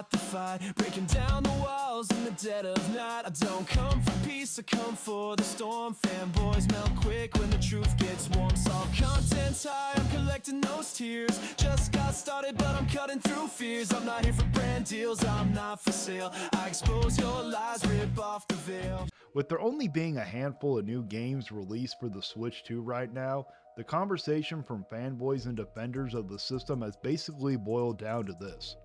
start the fight, breaking down the walls in the dead of night. I don't come for peace, I come for the storm. Fanboys melt quick when the truth gets warm. Saw content's high, I'm collecting those tears. Just got started, but I'm cutting through fears. I'm not here for brand deals, I'm not for sale. I expose your lies, rip off the veil. With there only being a handful of new games released for the Switch 2 right now, the conversation from fanboys and defenders of the system has basically boiled down to this.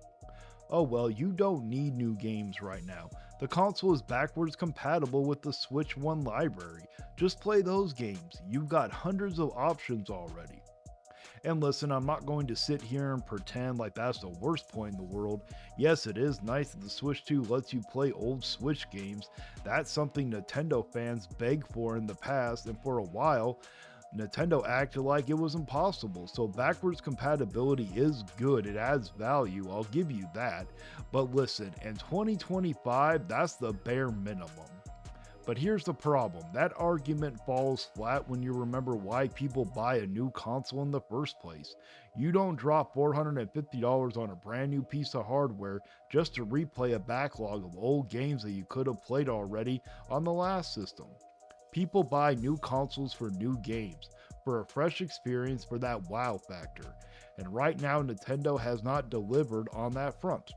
Oh well, you don't need new games right now. The console is backwards compatible with the Switch 1 library. Just play those games. You've got hundreds of options already. And listen, I'm not going to sit here and pretend like that's the worst point in the world. Yes, it is nice that the Switch 2 lets you play old Switch games. That's something Nintendo fans begged for in the past, and for a while, Nintendo acted like it was impossible. So backwards compatibility is good, it adds value, I'll give you that. But listen, in 2025, that's the bare minimum. But here's the problem, that argument falls flat when you remember why people buy a new console in the first place. You don't drop $450 on a brand new piece of hardware just to replay a backlog of old games that you could have played already on the last system. People buy new consoles for new games, for a fresh experience, for that wow factor. And right now Nintendo has not delivered on that front.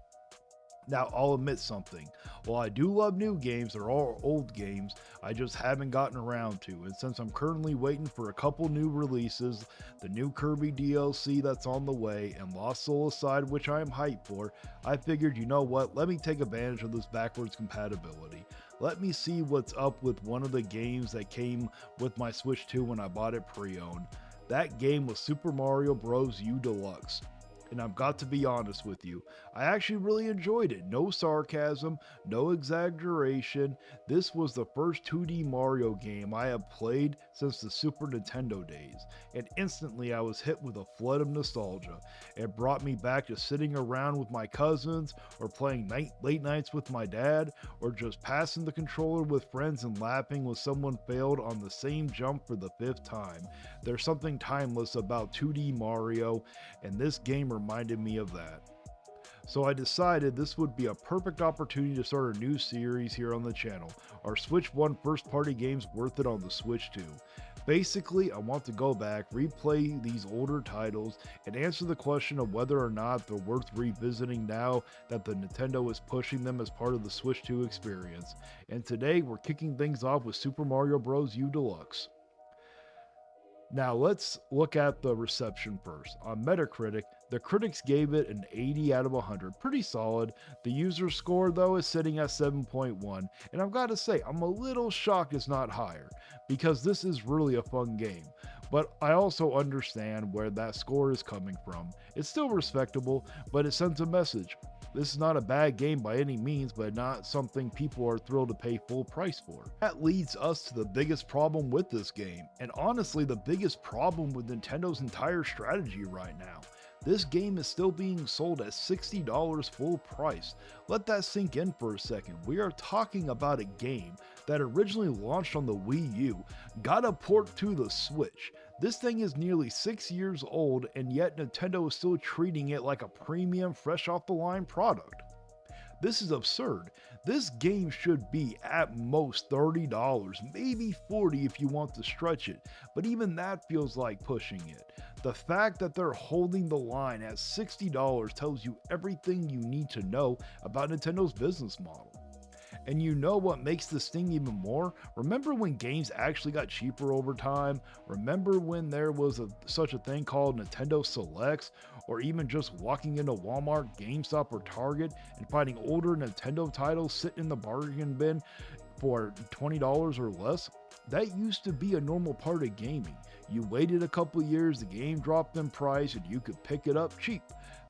Now, I'll admit something. While I do love new games, they're all old games I just haven't gotten around to. And since I'm currently waiting for a couple new releases, the new Kirby DLC that's on the way, and Lost Soul Aside, which I am hyped for, I figured, you know what, let me take advantage of this backwards compatibility. Let me see what's up with one of the games that came with my Switch 2 when I bought it pre-owned. That game was Super Mario Bros. U Deluxe. And I've got to be honest with you, I actually really enjoyed it. No sarcasm, no exaggeration. This was the first 2D Mario game I have played since the Super Nintendo days, and instantly I was hit with a flood of nostalgia. It brought me back to sitting around with my cousins, or playing late nights with my dad, or just passing the controller with friends and laughing when someone failed on the same jump for the 5th time. There's something timeless about 2D Mario, and this game reminded me of that. So I decided this would be a perfect opportunity to start a new series here on the channel. Are Switch 1 first party games worth it on the Switch 2? Basically, I want to go back, replay these older titles, and answer the question of whether or not they're worth revisiting now that the Nintendo is pushing them as part of the Switch 2 experience. And today we're kicking things off with Super Mario Bros. U Deluxe. Now let's look at the reception first. On Metacritic, the critics gave it an 80 out of 100, pretty solid. The user score though is sitting at 7.1, and I've got to say I'm a little shocked it's not higher, because this is really a fun game. But I also understand where that score is coming from. It's still respectable, but it sends a message. This is not a bad game by any means, but not something people are thrilled to pay full price for. That leads us to the biggest problem with this game, and honestly the biggest problem with Nintendo's entire strategy right now. This game is still being sold at $60 full price. Let that sink in for a second. We are talking about a game that originally launched on the Wii U, got a port to the Switch. This thing is nearly 6 years old, and yet Nintendo is still treating it like a premium, fresh off the line product. This is absurd. This game should be at most $30, maybe $40 if you want to stretch it, but even that feels like pushing it. The fact that they're holding the line at $60 tells you everything you need to know about Nintendo's business model. And you know what makes this sting even more? Remember when games actually got cheaper over time? Remember when there was such a thing called Nintendo Selects? Or even just walking into Walmart, GameStop, or Target and finding older Nintendo titles sitting in the bargain bin for $20 or less? That used to be a normal part of gaming. You waited a couple years, the game dropped in price, and you could pick it up cheap.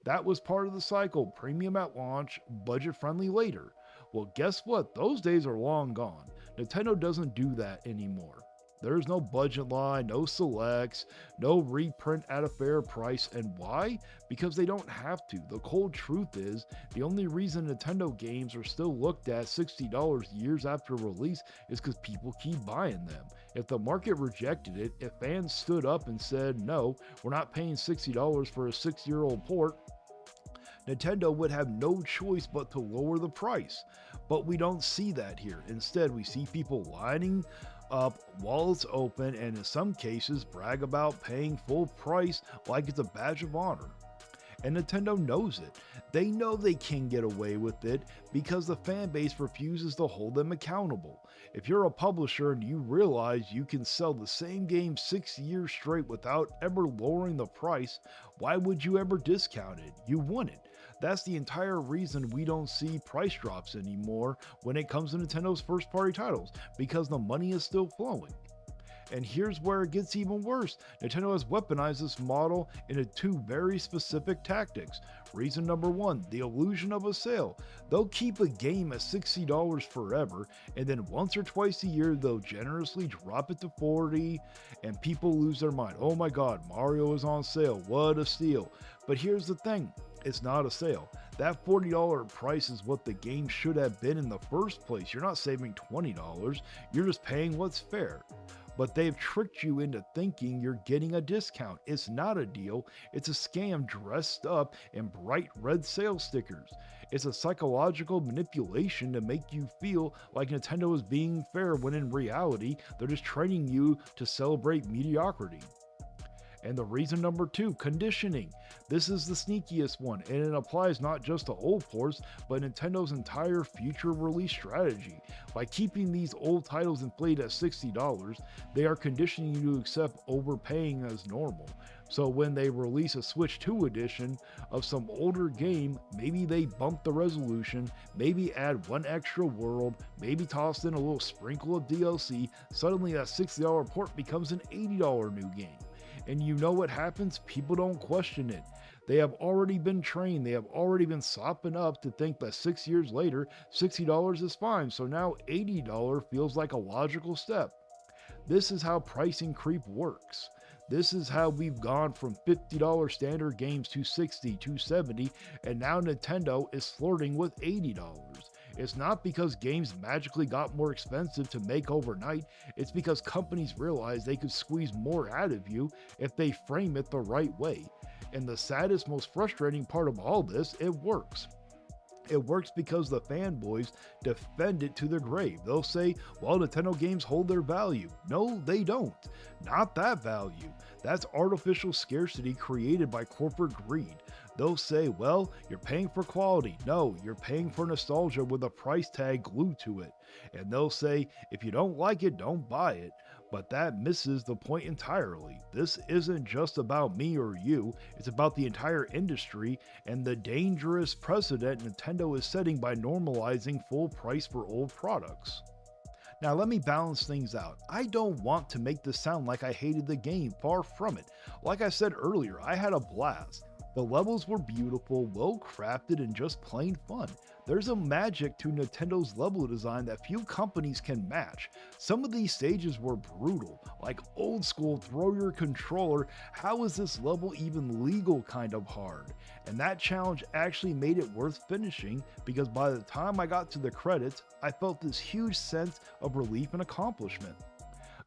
That was part of the cycle, premium at launch, budget friendly later. Well, guess what? Those days are long gone. Nintendo doesn't do that anymore. There's no budget line, no selects, no reprint at a fair price. And why? Because they don't have to. The cold truth is, the only reason Nintendo games are still looked at $60 years after release is because people keep buying them. If the market rejected it, if fans stood up and said, no, we're not paying $60 for a 6-year-old port, Nintendo would have no choice but to lower the price. But we don't see that here. Instead, we see people lining up wallets open and in some cases brag about paying full price like it's a badge of honor. And Nintendo knows it. They know they can get away with it because the fan base refuses to hold them accountable. If you're a publisher and you realize you can sell the same game 6 years straight without ever lowering the price, why would you ever discount it? You wouldn't. That's the entire reason we don't see price drops anymore when it comes to Nintendo's first party titles, because the money is still flowing. And here's where it gets even worse. Nintendo has weaponized this model into two very specific tactics. Reason number one, the illusion of a sale. They'll keep a game at $60 forever, and then once or twice a year, they'll generously drop it to $40, and people lose their mind. Oh my god, Mario is on sale, what a steal. But here's the thing, it's not a sale. That $40 price is what the game should have been in the first place. You're not saving $20, you're just paying what's fair. But they've tricked you into thinking you're getting a discount. It's not a deal, it's a scam dressed up in bright red sales stickers. It's a psychological manipulation to make you feel like Nintendo is being fair when in reality, they're just training you to celebrate mediocrity. And the reason number two, conditioning. This is the sneakiest one, and it applies not just to old ports, but Nintendo's entire future release strategy. By keeping these old titles inflated at $60, they are conditioning you to accept overpaying as normal. So when they release a Switch 2 edition of some older game, maybe they bump the resolution, maybe add one extra world, maybe toss in a little sprinkle of DLC, suddenly that $60 port becomes an $80 new game. And you know what happens? People don't question it. They have already been trained. They have already been sopping up to think that 6 years later, $60 is fine. So now $80 feels like a logical step. This is how pricing creep works. This is how we've gone from $50 standard games to $60 to $70, and now Nintendo is flirting with $80. It's not because games magically got more expensive to make overnight, it's because companies realized they could squeeze more out of you if they frame it the right way. And the saddest, most frustrating part of all this, it works. It works because the fanboys defend it to their grave. They'll say, well, Nintendo games hold their value. No, they don't. Not that value. That's artificial scarcity created by corporate greed. They'll say, well, you're paying for quality. No, you're paying for nostalgia with a price tag glued to it. And they'll say, if you don't like it, don't buy it. But that misses the point entirely. This isn't just about me or you, it's about the entire industry and the dangerous precedent Nintendo is setting by normalizing full price for old products. Now let me balance things out. I don't want to make this sound like I hated the game, far from it. Like I said earlier, I had a blast. The levels were beautiful, well crafted, and just plain fun. There's a magic to Nintendo's level design that few companies can match. Some of these stages were brutal, like old school throw your controller, how is this level even legal kind of hard. And that challenge actually made it worth finishing because by the time I got to the credits, I felt this huge sense of relief and accomplishment.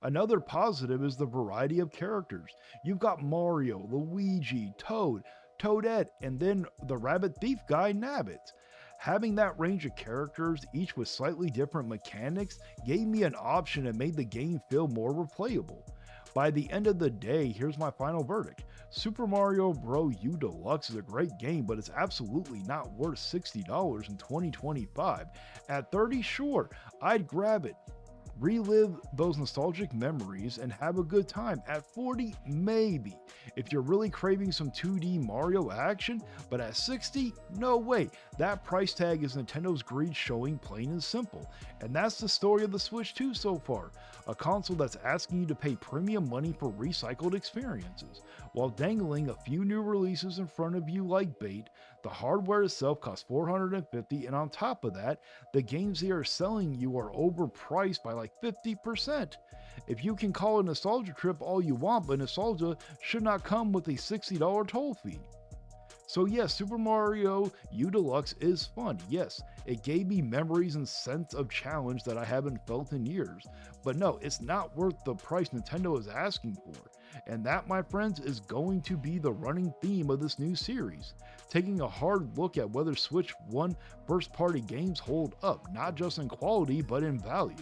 Another positive is the variety of characters. You've got Mario, Luigi, Toadette, and then the rabbit thief guy, Nabbit. Having that range of characters, each with slightly different mechanics, gave me an option and made the game feel more replayable. By the end of the day, here's my final verdict. Super Mario Bros. U Deluxe is a great game, but it's absolutely not worth $60 in 2025. At $30, sure, I'd grab it. Relive those nostalgic memories and have a good time. At $40, maybe. If you're really craving some 2D Mario action, but at $60, no way. That price tag is Nintendo's greed showing plain and simple. And that's the story of the Switch 2 so far. A console that's asking you to pay premium money for recycled experiences, while dangling a few new releases in front of you like bait. The hardware itself costs $450, and on top of that, the games they are selling you are overpriced by like 50%. If you can call a nostalgia trip all you want, but nostalgia should not come with a $60 toll fee. So yes, Super Mario U Deluxe is fun. Yes, it gave me memories and sense of challenge that I haven't felt in years. But no, it's not worth the price Nintendo is asking for. And that, my friends, is going to be the running theme of this new series, taking a hard look at whether Switch 1 first-party games hold up, not just in quality, but in value.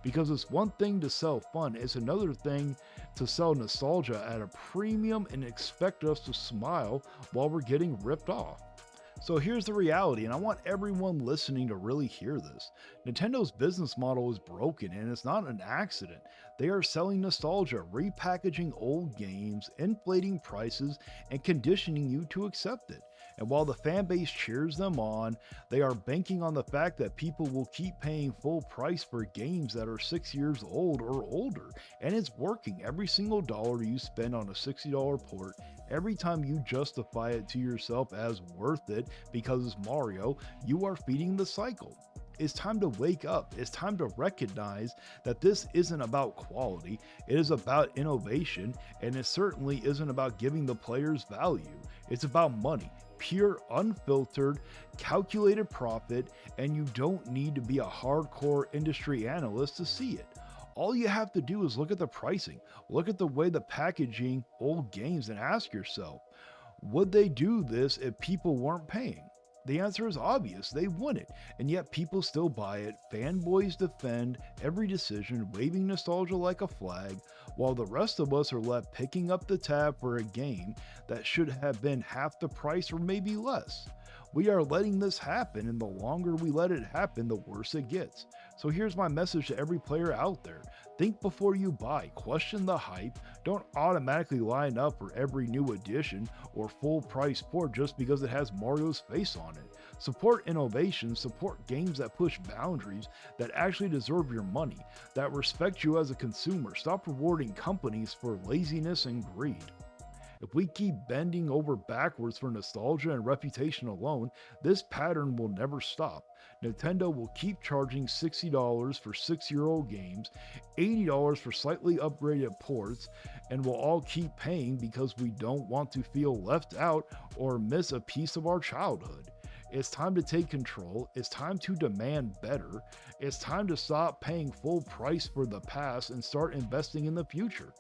Because it's one thing to sell fun, it's another thing to sell nostalgia at a premium and expect us to smile while we're getting ripped off. So here's the reality, and I want everyone listening to really hear this. Nintendo's business model is broken, and it's not an accident. They are selling nostalgia, repackaging old games, inflating prices, and conditioning you to accept it. And while the fan base cheers them on, they are banking on the fact that people will keep paying full price for games that are 6 years old or older. And it's working. Every single dollar you spend on a $60 port, every time you justify it to yourself as worth it because it's Mario, you are feeding the cycle. It's time to wake up. It's time to recognize that this isn't about quality, it is about innovation, and it certainly isn't about giving the players value. It's about money, pure, unfiltered, calculated profit, and you don't need to be a hardcore industry analyst to see it. All you have to do is look at the pricing, look at the way the packaging old games, and ask yourself, would they do this if people weren't paying? The answer is obvious, they wouldn't, and yet people still buy it. Fanboys defend every decision, waving nostalgia like a flag, while the rest of us are left picking up the tab for a game that should have been half the price or maybe less. We are letting this happen, and the longer we let it happen, the worse it gets. So here's my message to every player out there. Think before you buy, question the hype, don't automatically line up for every new edition or full price port just because it has Mario's face on it. Support innovation, support games that push boundaries, that actually deserve your money, that respect you as a consumer. Stop rewarding companies for laziness and greed. If we keep bending over backwards for nostalgia and reputation alone, this pattern will never stop. Nintendo will keep charging $60 for 6-year-old games, $80 for slightly upgraded ports, and we'll all keep paying because we don't want to feel left out or miss a piece of our childhood. It's time to take control. It's time to demand better. It's time to stop paying full price for the past and start investing in the future.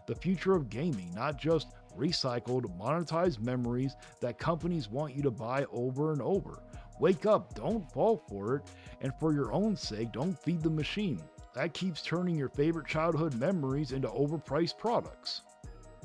The future of gaming, not just recycled, monetized memories that companies want you to buy over and over. Wake up, don't fall for it, and for your own sake, don't feed the machine. That keeps turning your favorite childhood memories into overpriced products.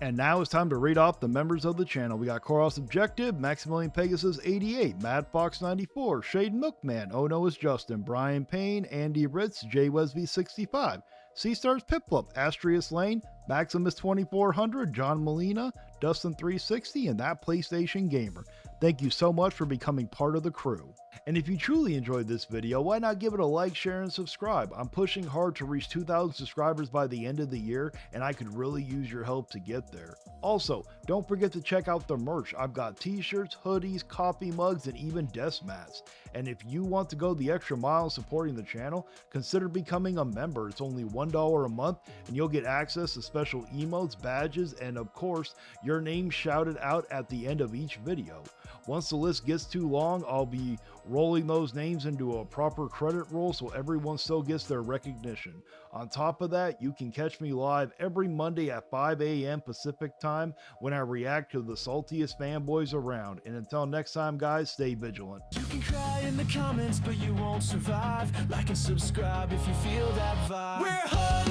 And now it's time to read off the members of the channel. We got Koros Objective, Maximilian Pegasus 88, Mad Fox 94, Shade Milkman, Oh No It's Justin, Brian Payne, Andy Ritz, J Wesby 65, C-Stars Piplup, Astrius Lane, Maximus 2400, John Molina, Dustin 360, and That PlayStation Gamer. Thank you so much for becoming part of the crew. And if you truly enjoyed this video, why not give it a like, share, and subscribe? I'm pushing hard to reach 2,000 subscribers by the end of the year, and I could really use your help to get there. Also, don't forget to check out the merch. I've got t-shirts, hoodies, coffee mugs, and even desk mats. And if you want to go the extra mile supporting the channel, consider becoming a member. It's only $1 a month, and you'll get access to special emotes, badges, and of course, your name shouted out at the end of each video. Once the list gets too long, I'll be rolling those names into a proper credit roll so everyone still gets their recognition. On top of that, you can catch me live every Monday at 5 a.m. Pacific time when I react to the saltiest fanboys around. And until next time, guys, stay vigilant. You can cry in the comments, but you won't survive. Like and subscribe if you feel that vibe. We're